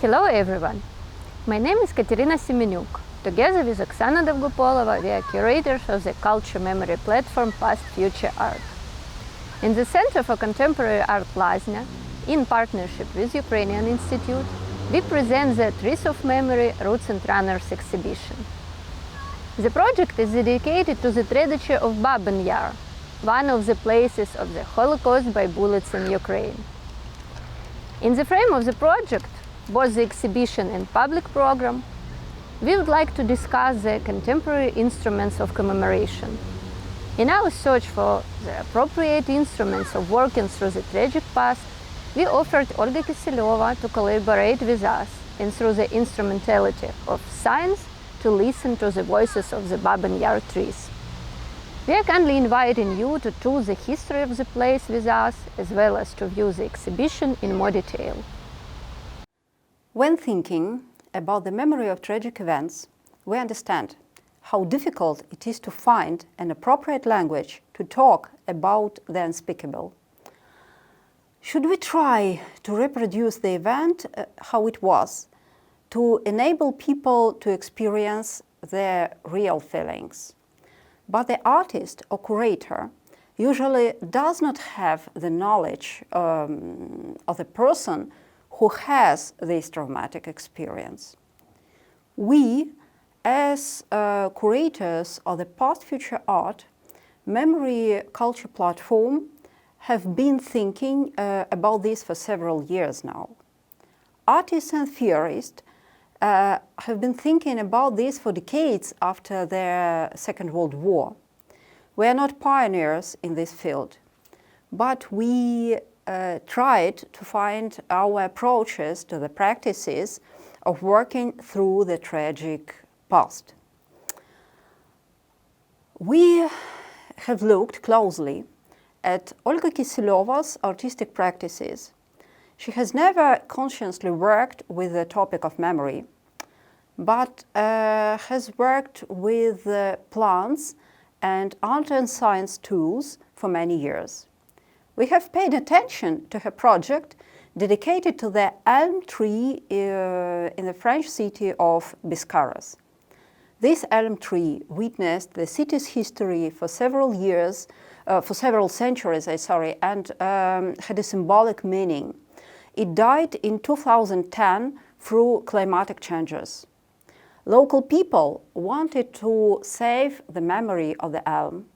Hello everyone! My name is Katerina Semeniuk. Together with Oksana Довгополова, we are curators of the culture memory platform Past Future Art. In the Center for Contemporary Art Laznia, in partnership with Ukrainian Institute, we present the Trees of Memory Roots and Runners exhibition. The project is dedicated to the tragedy of Babyn Yar, one of the places of the Holocaust by bullets in Ukraine. In the frame of the project, both the exhibition and public program, we would like to discuss the contemporary instruments of commemoration. In our search for the appropriate instruments of working through the tragic past, we offered Ольga Kісельова to collaborate with us and through the instrumentality of science to listen to the voices of the Babyn Yar trees. We are kindly inviting you to tour the history of the place with us, as well as to view the exhibition in more detail. When thinking about the memory of tragic events, we understand how difficult it is to find an appropriate language to talk about the unspeakable. Should we try to reproduce the event how it was, to enable people to experience their real feelings? But the artist or curator usually does not have the knowledge of the person who has this traumatic experience. We, as curators of the Past Future Art memory culture platform, have been thinking about this for several years now. Artists and theorists have been thinking about this for decades after the Second World War. We are not pioneers in this field, but we tried to find our approaches to the practices of working through the tragic past. We have looked closely at Ольга Кісельова's artistic practices. She has never consciously worked with the topic of memory, but has worked with plants and art and science tools for many years. We have paid attention to her project dedicated to the elm tree in the French city of Biscarrosse. This elm tree witnessed the city's history for several centuries, and had a symbolic meaning. It died in 2010 through climatic changes. Local people wanted to save the memory of the elm.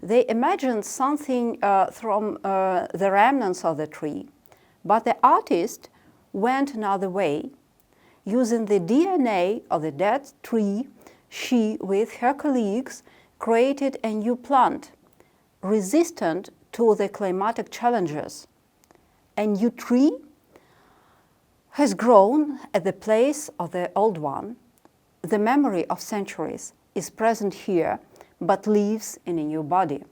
They imagined something from the remnants of the tree, but the artist went another way. Using the DNA of the dead tree, she, with her colleagues, created a new plant, resistant to the climatic challenges. A new tree has grown at the place of the old one. The memory of centuries is present here, but lives in a new body.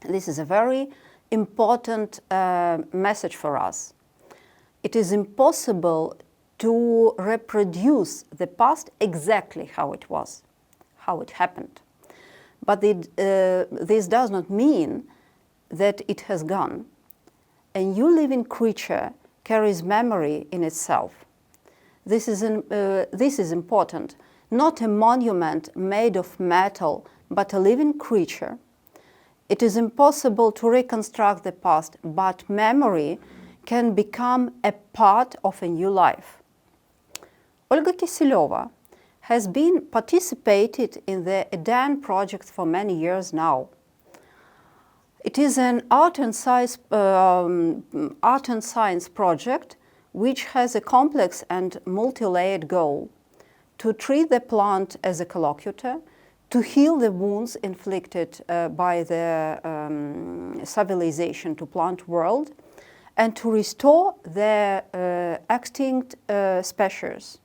This is a very important message for us. It is impossible to reproduce the past exactly how it was, how it happened. But this does not mean that it has gone. A new living creature carries memory in itself. This is important. Not a monument made of metal, but a living creature. It is impossible to reconstruct the past, but memory can become a part of a new life. Ольга Кісельова has been participated in the EDAN project for many years now. It is an art and science project which has a complex and multi-layered goal: to treat the plant as a collocator, to heal the wounds inflicted by the civilization to plant world, and to restore the extinct species.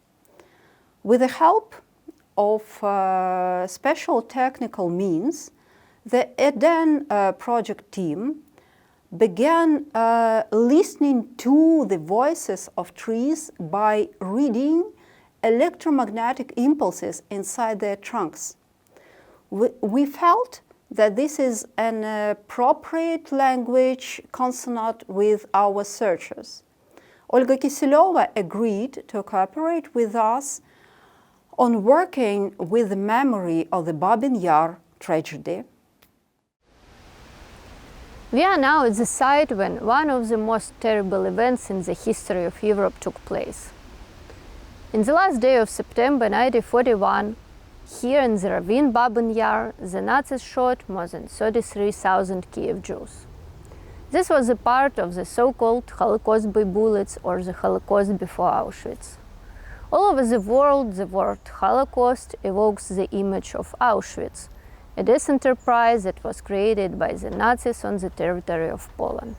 With the help of special technical means, the EDAN project team began listening to the voices of trees by reading electromagnetic impulses inside their trunks. We felt that this is an appropriate language consonant with our searches. Ольga Kісельова agreed to cooperate with us on working with the memory of the Babin Yar tragedy. We are now at the site when one of the most terrible events in the history of Europe took place. In the last day of September 1941, here in the ravine Babin Yar, the Nazis shot more than 33,000 Kiev Jews. This was a part of the so-called Holocaust by bullets, or the Holocaust before Auschwitz. All over the world, the word Holocaust evokes the image of Auschwitz, a death enterprise that was created by the Nazis on the territory of Poland.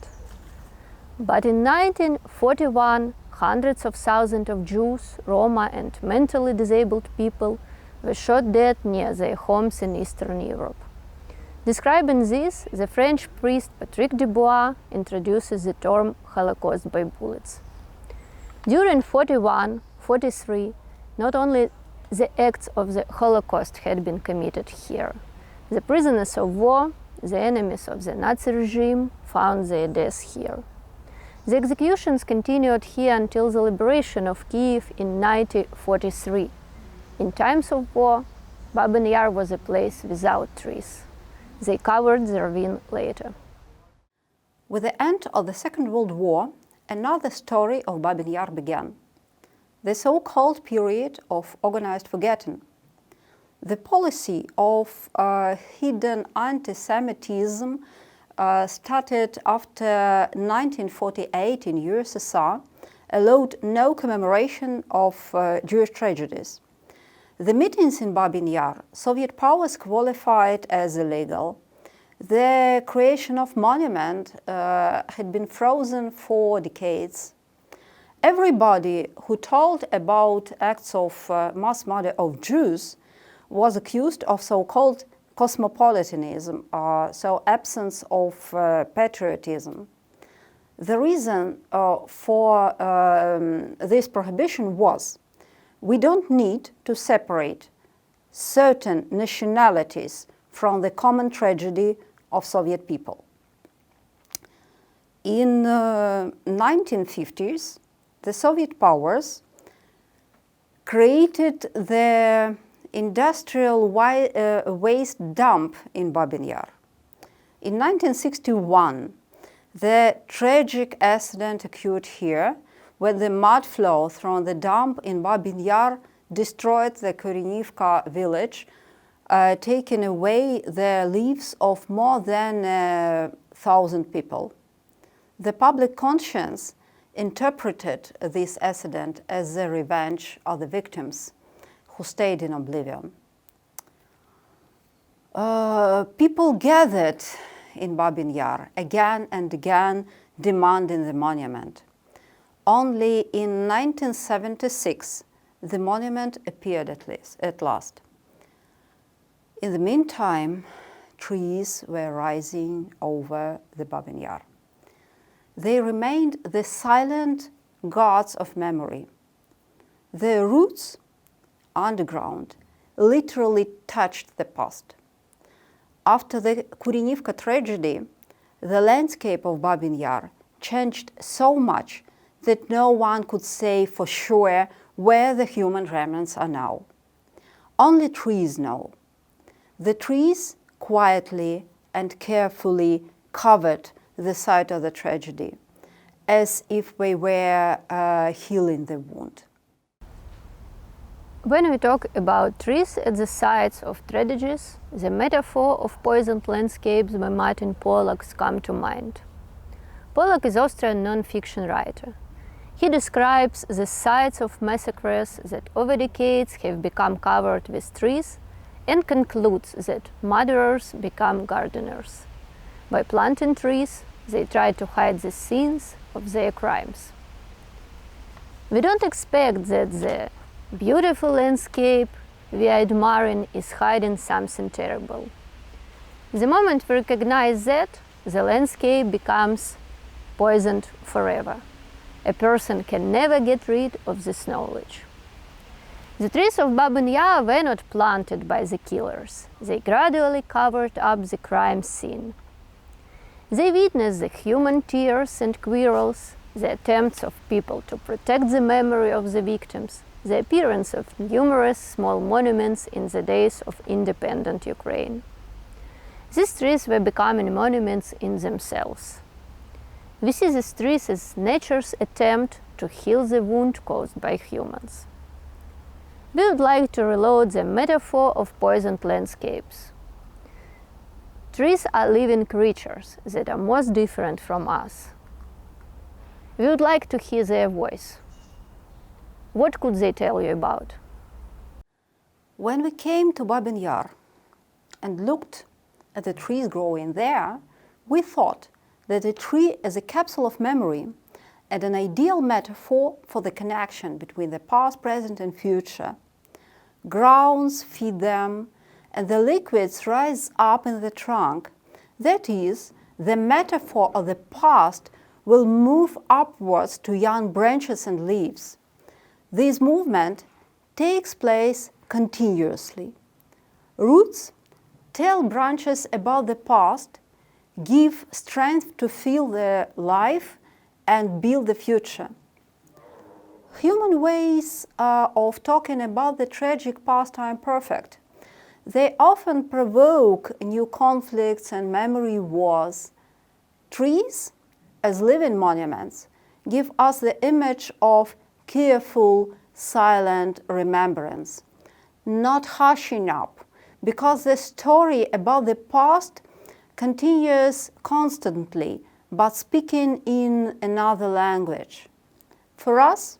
But in 1941, hundreds of thousands of Jews, Roma, and mentally disabled people were shot dead near their homes in Eastern Europe. Describing this, the French priest Patrick Dubois introduces the term Holocaust by bullets. During 1941-1943, not only the acts of the Holocaust had been committed here. The prisoners of war, the enemies of the Nazi regime, found their deaths here. The executions continued here until the liberation of Kiev in 1943. In times of war, Babin Yar was a place without trees. They covered the ravine later. With the end of the Second World War, another story of Babin Yar began. The so-called period of organized forgetting. The policy of hidden anti-Semitism started after 1948 in USSR, allowed no commemoration of Jewish tragedies. The meetings in Babin Yar, Soviet powers qualified as illegal. The creation of monument had been frozen for decades. Everybody who told about acts of mass murder of Jews was accused of so-called cosmopolitanism, so absence of patriotism. The reason for this prohibition was, we don't need to separate certain nationalities from the common tragedy of Soviet people. In 1950s, the Soviet powers created the industrial waste dump in Babin Yar. In 1961, the tragic accident occurred here when the mud flow from the dump in Babin Yar destroyed the Korynivka village, taking away the lives of more than 1,000 people. The public conscience interpreted this accident as the revenge of the victims who stayed in oblivion. People gathered in Babin Yar again and again, demanding the monument. Only in 1976, the monument appeared at last. In the meantime, trees were rising over the Babin Yar. They remained the silent gods of memory. Their roots, underground, literally touched the past. After the Korynivka tragedy, the landscape of Babin Yar changed so much that no one could say for sure where the human remnants are now. Only trees know. The trees quietly and carefully covered the site of the tragedy, as if we were healing the wound. When we talk about trees at the sites of tragedies, the metaphor of poisoned landscapes by Martin Pollack comes to mind. Pollack is an Austrian non-fiction writer. He describes the sites of massacres that over decades have become covered with trees and concludes that murderers become gardeners. By planting trees, they try to hide the scenes of their crimes. We don't expect that the beautiful landscape we are admiring is hiding something terrible. The moment we recognize that, the landscape becomes poisoned forever. A person can never get rid of this knowledge. The trees of Babin Yar were not planted by the killers. They gradually covered up the crime scene. They witnessed the human tears and quarrels, the attempts of people to protect the memory of the victims, the appearance of numerous small monuments in the days of independent Ukraine. These trees were becoming monuments in themselves. We see these trees as nature's attempt to heal the wound caused by humans. We would like to reload the metaphor of poisoned landscapes. Trees are living creatures that are most different from us. We would like to hear their voice. What could they tell you about? When we came to Babin Yar and looked at the trees growing there, we thought that a tree is a capsule of memory and an ideal metaphor for the connection between the past, present, and future. Grounds feed them, and the liquids rise up in the trunk. That is, the metaphor of the past will move upwards to young branches and leaves. This movement takes place continuously. Roots tell branches about the past, give strength to feel the life, and build the future. Human ways of talking about the tragic past are imperfect. They often provoke new conflicts and memory wars. Trees, as living monuments, give us the image of careful, silent remembrance, not hushing up, because the story about the past continues constantly, but speaking in another language. For us,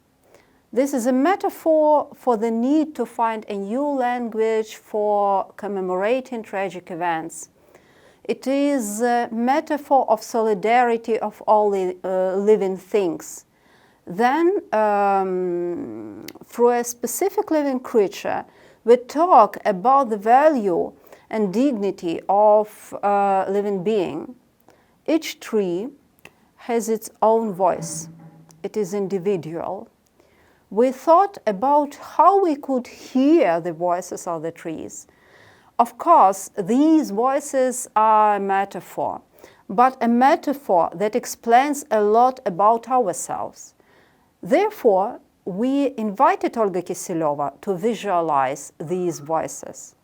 this is a metaphor for the need to find a new language for commemorating tragic events. It is a metaphor of solidarity of all living things. Then, through a specific living creature, we talk about the value and dignity of a living being. Each tree has its own voice. It is individual. We thought about how we could hear the voices of the trees. Of course, these voices are a metaphor, but a metaphor that explains a lot about ourselves. Therefore, we invited Ольga Kісельова to visualize these voices.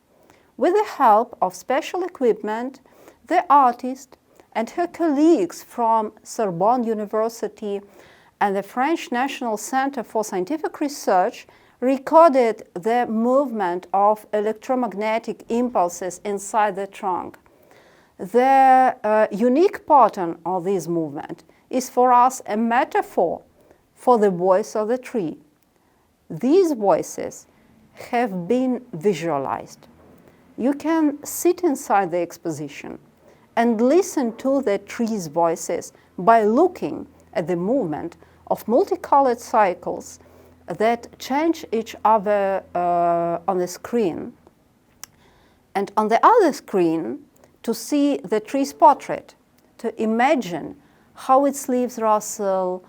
With the help of special equipment, the artist and her colleagues from Sorbonne University and the French National Center for Scientific Research recorded the movement of electromagnetic impulses inside the trunk. The unique pattern of this movement is for us a metaphor for the voice of the tree. These voices have been visualized. You can sit inside the exposition and listen to the tree's voices by looking at the movement of multicolored cycles that change each other on the screen. And on the other screen, to see the tree's portrait, to imagine how its leaves rustle,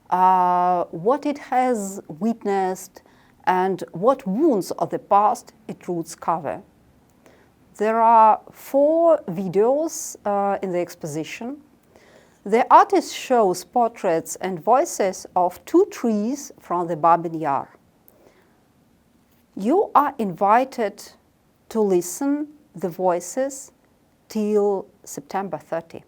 what it has witnessed, and what wounds of the past its roots cover. There are 4 videos in the exposition. The artist shows portraits and voices of 2 trees from the Babin Yar. You are invited to listen the voices till September 30.